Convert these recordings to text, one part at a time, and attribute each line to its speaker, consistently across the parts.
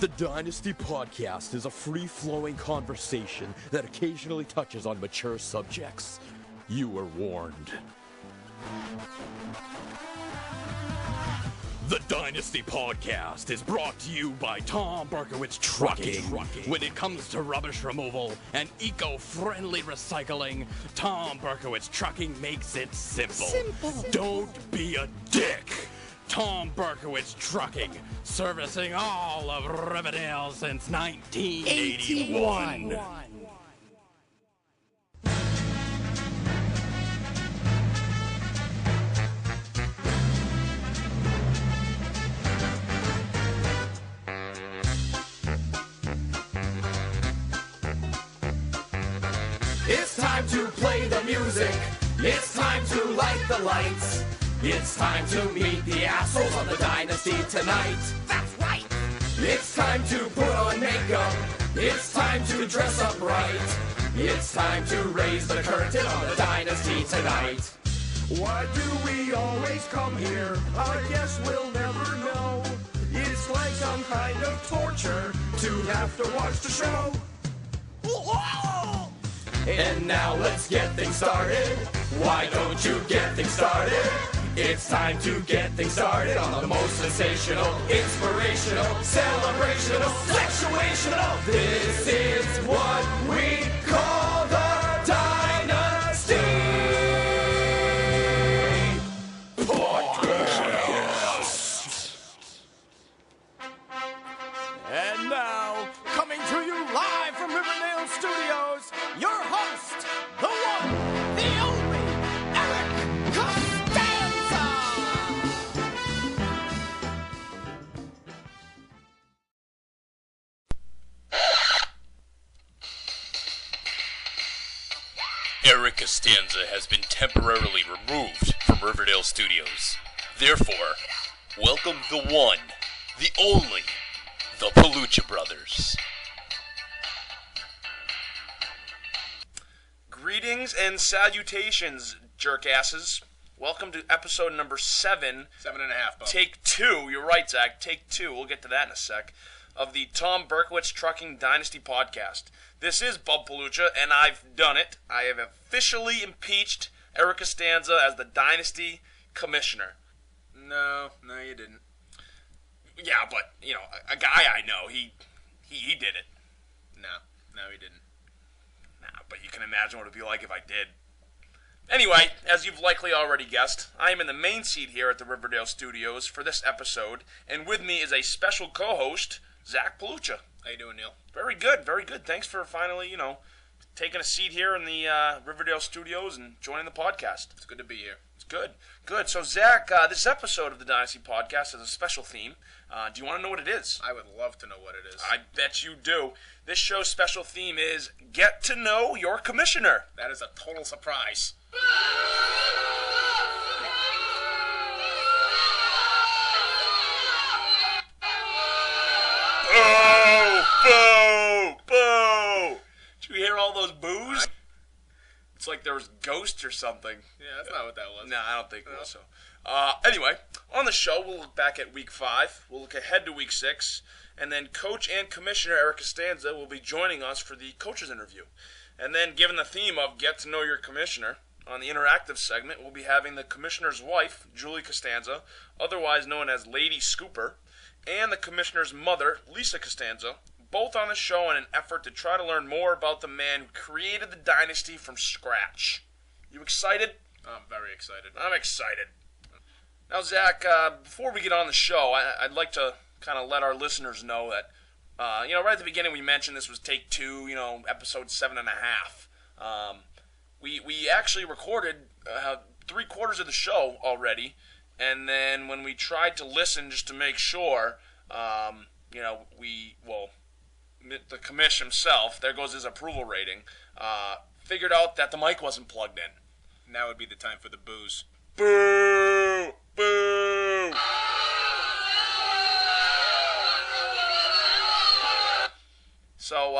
Speaker 1: The Dynasty Podcast is a free-flowing conversation that occasionally touches on mature subjects. You were warned. The Dynasty Podcast is brought to you by Berkowitz Trucking. When it comes to rubbish removal and eco-friendly recycling, Berkowitz Trucking makes it simple. Don't be a dick. Berkowitz Trucking, servicing all of Riverdale since 1981.
Speaker 2: It's time to play the music. It's time to light the lights. It's time to meet the assholes on the Dynasty tonight. That's right. It's time to put on makeup. It's time to dress up right. It's time to raise the curtain on the Dynasty tonight. Why do we always come here? I guess we'll never know. It's like some kind of torture to have to watch the show. And now let's get things started. Why don't you get things started? It's time to get things started on the most sensational, inspirational, celebrational, sexuational. This is what we call the Dynasty Podcast.
Speaker 1: And now, coming to you live from Riverdale Studios, your host, the one, the only, Eric Costanza!
Speaker 3: Eric Costanza has been temporarily removed from Riverdale Studios. Therefore, welcome the one, the only, the Palucha Brothers.
Speaker 4: Greetings and salutations, jerkasses. Welcome to episode number 7.
Speaker 5: 7.5, Bob.
Speaker 4: Take 2. You're right, Zach. Take 2. We'll get to that in a sec. Of the Berkowitz Trucking Dynasty Podcast. This is Bub Palucha, and I've done it. I have officially impeached Eric Costanza as the Dynasty Commissioner.
Speaker 5: No, you didn't.
Speaker 4: Yeah, but, you know, a guy I know, he did it.
Speaker 5: No, he didn't.
Speaker 4: Nah, but you can imagine what it would be like if I did. Anyway, as you've likely already guessed, I am in the main seat here at the Riverdale Studios for this episode, and with me is a special co-host, Zach Palucha.
Speaker 5: How you doing, Neil?
Speaker 4: Very good, very good. Thanks for finally, taking a seat here in the Riverdale Studios and joining the podcast.
Speaker 5: It's good to be here.
Speaker 4: It's good. Good. So, Zach, this episode of the Dynasty Podcast has a special theme. Do you want to know what it is?
Speaker 5: I would love to know what it is.
Speaker 4: I bet you do. This show's special theme is Get to Know Your Commissioner.
Speaker 5: That is a total surprise.
Speaker 4: Boo! Boo! Boo! Did you hear all those boos? It's like there was ghosts or something.
Speaker 5: Yeah, that's not what that was.
Speaker 4: No, I don't think it was so. Anyway, on the show, we'll look back at Week 5. We'll look ahead to Week 6. And then Coach and Commissioner Eric Costanza will be joining us for the coach's interview. And then, given the theme of Get to Know Your Commissioner, on the interactive segment, we'll be having the Commissioner's wife, Julie Costanza, otherwise known as Lady Scooper, and the Commissioner's mother, Lisa Costanza, both on the show in an effort to try to learn more about the man who created the dynasty from scratch. You excited?
Speaker 5: I'm very excited.
Speaker 4: I'm excited. Now, Zach, before we get on the show, I'd like to kind of let our listeners know that, right at the beginning we mentioned this was take 2, episode 7.5. We actually recorded 3/4 of the show already, and then when we tried to listen just to make sure, the commish himself, there goes his approval rating, figured out that the mic wasn't plugged in.
Speaker 5: Now would be the time for the boos.
Speaker 4: Boo! Boo! So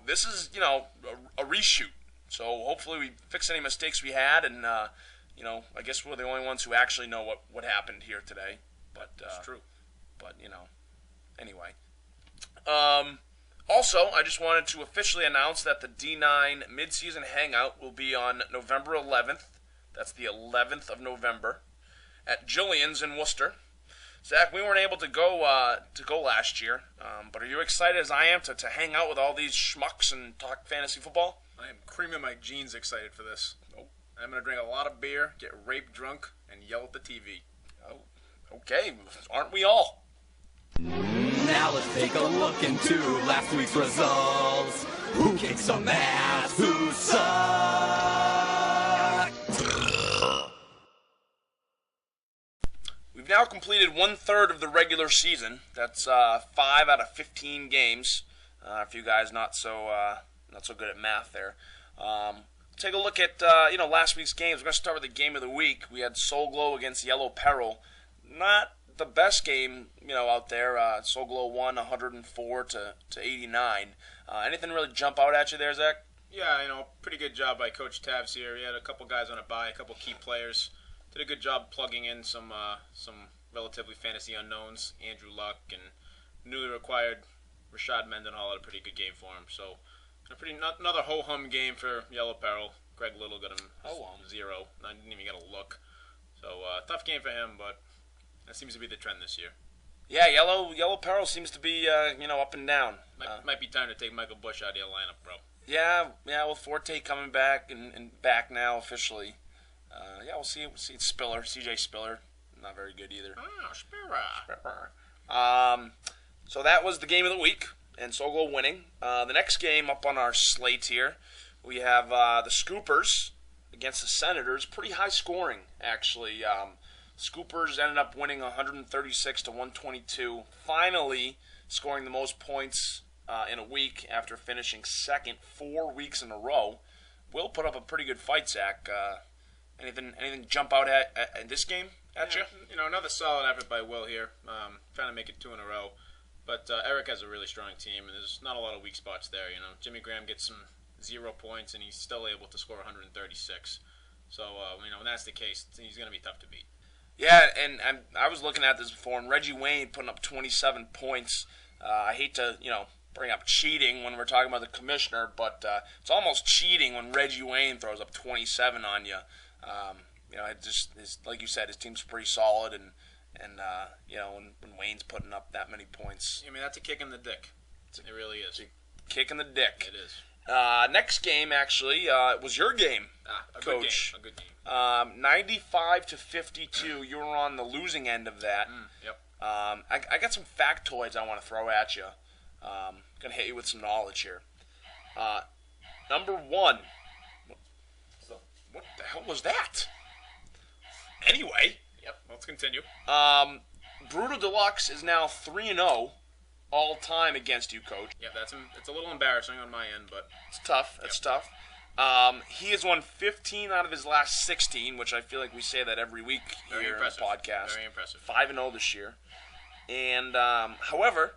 Speaker 4: this is, a reshoot. So hopefully we fix any mistakes we had, and, I guess we're the only ones who actually know what happened here today. But
Speaker 5: It's true.
Speaker 4: But, anyway. Also, I just wanted to officially announce that the D9 Midseason Hangout will be on November 11th. That's the 11th of November at Jillian's in Worcester. Zach, we weren't able to go last year, but are you excited as I am to hang out with all these schmucks and talk fantasy football?
Speaker 5: I am creaming my jeans excited for this. I'm going to drink a lot of beer, get rape drunk, and yell at the TV.
Speaker 4: Oh, okay. Aren't we all?
Speaker 1: Now let's take a look into last week's results. Who kicked some ass? Who sucked?
Speaker 4: We've now completed 1/3 of the regular season. That's 5 out of 15 games. For you guys not so good at math there. Take a look at last week's games. We're going to start with the game of the week. We had Soul Glow against Yellow Peril. Not the best game, out there. Soul Glow won 104 to 89. Anything really jump out at you there, Zach?
Speaker 5: Yeah, pretty good job by Coach Tavs here. He had a couple guys on a bye, a couple key players. Did a good job plugging in some relatively fantasy unknowns. Andrew Luck and newly acquired Rashad Mendenhall had a pretty good game for him. So another ho-hum game for Yellow Peril. Greg Little got him 0. I didn't even get a look. So tough game for him, but that seems to be the trend this year.
Speaker 4: Yeah, Yellow Peril seems to be up and down.
Speaker 5: Might be time to take Michael Bush out of your lineup, bro.
Speaker 4: Yeah, with Forte coming back and back now officially. We'll see. CJ Spiller, not very good either.
Speaker 5: Spiller.
Speaker 4: So that was the game of the week, and Soul Glow winning. The next game up on our slate here, we have the Scoopers against the Senators. Pretty high scoring, actually. Scoopers ended up winning 136 to 122, finally scoring the most points in a week after finishing second 4 weeks in a row. Will put up a pretty good fight, Zach. Anything jump out at this game at you?
Speaker 5: Another solid effort by Will here, trying to make it 2 in a row. But Eric has a really strong team, and there's not a lot of weak spots there. Jimmy Graham gets some 0 points, and he's still able to score 136. So, when that's the case, he's going to be tough to beat.
Speaker 4: Yeah, and I was looking at this before, and Reggie Wayne putting up 27 points. I hate to, bring up cheating when we're talking about the commissioner, but it's almost cheating when Reggie Wayne throws up 27 on you. It just is, like you said, his team's pretty solid, and when Wayne's putting up that many points,
Speaker 5: that's a kick in the dick. It really is.
Speaker 4: It's a kick in the dick.
Speaker 5: It is.
Speaker 4: Next game actually was your game, Coach.
Speaker 5: A good game.
Speaker 4: 95 to 52. You were on the losing end of that.
Speaker 5: Yep.
Speaker 4: I got some factoids I want to throw at you. Gonna hit you with some knowledge here. Number 1. What the hell was that? Anyway.
Speaker 5: Yep. Let's continue.
Speaker 4: Brutal Deluxe is now 3-0 all time against you, Coach.
Speaker 5: Yeah, it's a little embarrassing on my end, but
Speaker 4: it's tough. It's tough. He has won 15 out of his last 16, which I feel like we say that every week here on the podcast.
Speaker 5: Very impressive.
Speaker 4: 5-0 this year. And, however,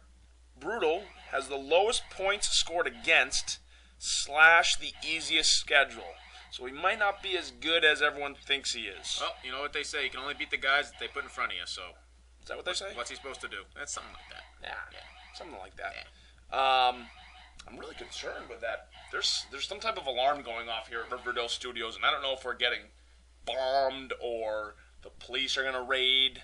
Speaker 4: Brutal has the lowest points scored against / the easiest schedule. So he might not be as good as everyone thinks he is.
Speaker 5: Well, you know what they say. You can only beat the guys that they put in front of you, so.
Speaker 4: Is that what they say?
Speaker 5: What's he supposed to do? That's something like that.
Speaker 4: Yeah. Something like that. Yeah. I'm really concerned with that. There's some type of alarm going off here at Riverdale Studios, and I don't know if we're getting bombed or the police are going to raid.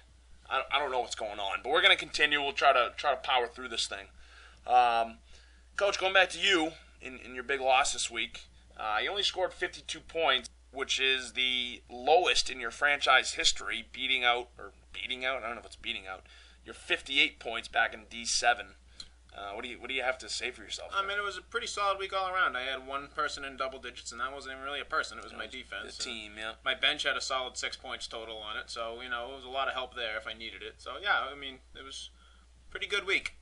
Speaker 4: I don't know what's going on, but we're going to continue. We'll try to power through this thing. Coach, going back to you in your big loss this week, you only scored 52 points, which is the lowest in your franchise history, beating out, I don't know if it's beating out, your 58 points back in D7. What do you have to say for yourself?
Speaker 5: It was a pretty solid week all around. I had one person in double digits, and that wasn't even really a person. It was my defense.
Speaker 4: The team, yeah.
Speaker 5: My bench had a solid 6 points total on it, so, it was a lot of help there if I needed it. So, yeah, it was a pretty good week.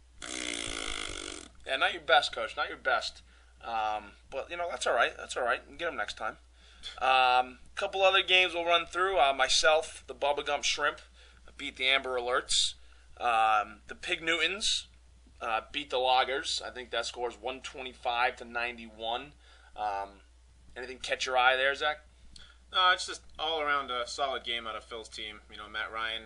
Speaker 4: Yeah, not your best, Coach. Not your best. But, that's all right. That's all right. You can get them next time. Couple other games we'll run through. Myself, the Bubblegum Shrimp, beat the Amber Alerts. The Pig Newtons beat the Loggers. I think that scores 125 to 91. Anything catch your eye there, Zach?
Speaker 5: No, it's just all around a solid game out of Phil's team. Matt Ryan